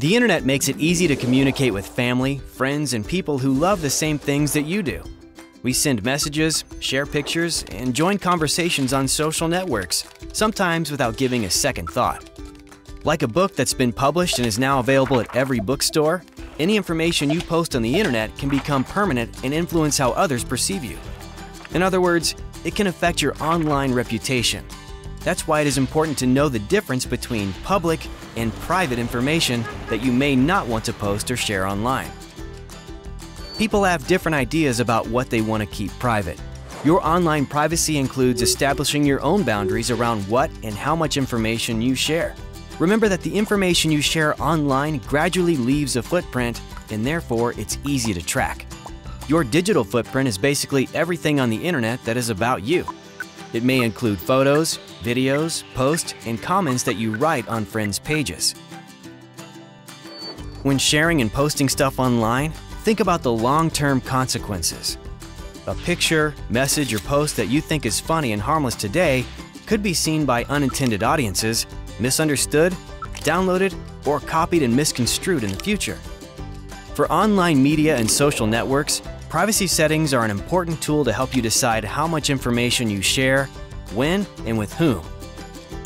The internet makes it easy to communicate with family, friends, and people who love the same things that you do. We send messages, share pictures, and join conversations on social networks, sometimes without giving a second thought. Like a book that's been published and is now available at every bookstore, any information you post on the internet can become permanent and influence how others perceive you. In other words, it can affect your online reputation. That's why it is important to know the difference between public and private information that you may not want to post or share online. People have different ideas about what they want to keep private. Your online privacy includes establishing your own boundaries around what and how much information you share. Remember that the information you share online gradually leaves a footprint, and therefore it's easy to track. Your digital footprint is basically everything on the internet that is about you. It may include photos, videos, posts, and comments that you write on friends' pages. When sharing and posting stuff online, think about the long-term consequences. A picture, message, or post that you think is funny and harmless today could be seen by unintended audiences, misunderstood, downloaded, or copied and misconstrued in the future. For online media and social networks, privacy settings are an important tool to help you decide how much information you share, when, and with whom.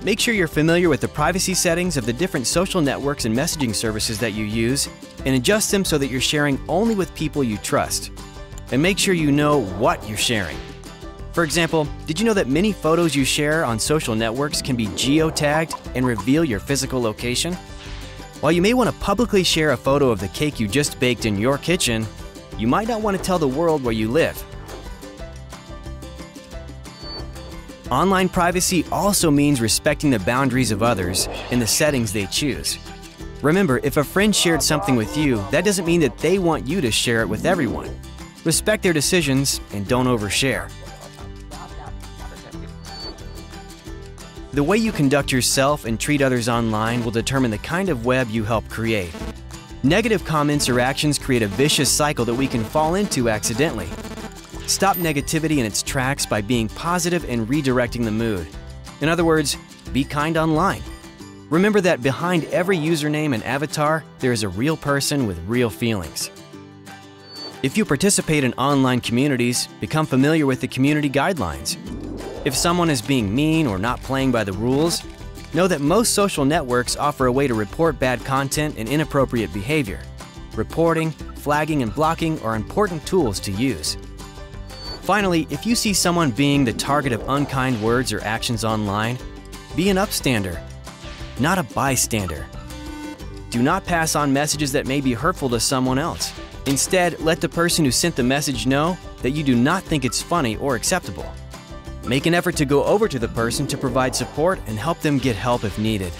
Make sure you're familiar with the privacy settings of the different social networks and messaging services that you use, and adjust them so that you're sharing only with people you trust. And make sure you know what you're sharing. For example, did you know that many photos you share on social networks can be geotagged and reveal your physical location? While you may want to publicly share a photo of the cake you just baked in your kitchen, you might not want to tell the world where you live. Online privacy also means respecting the boundaries of others and the settings they choose. Remember, if a friend shared something with you, that doesn't mean that they want you to share it with everyone. Respect their decisions and don't overshare. The way you conduct yourself and treat others online will determine the kind of web you help create. Negative comments or actions create a vicious cycle that we can fall into accidentally. Stop negativity in its tracks by being positive and redirecting the mood. In other words, be kind online. Remember that behind every username and avatar, there is a real person with real feelings. If you participate in online communities, become familiar with the community guidelines. If someone is being mean or not playing by the rules, know that most social networks offer a way to report bad content and inappropriate behavior. Reporting, flagging, and blocking are important tools to use. Finally, if you see someone being the target of unkind words or actions online, be an upstander, not a bystander. Do not pass on messages that may be hurtful to someone else. Instead, let the person who sent the message know that you do not think it's funny or acceptable. Make an effort to go over to the person to provide support and help them get help if needed.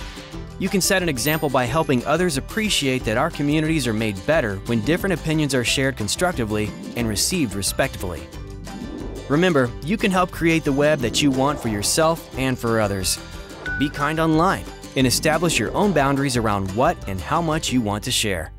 You can set an example by helping others appreciate that our communities are made better when different opinions are shared constructively and received respectfully. Remember, you can help create the web that you want for yourself and for others. Be kind online and establish your own boundaries around what and how much you want to share.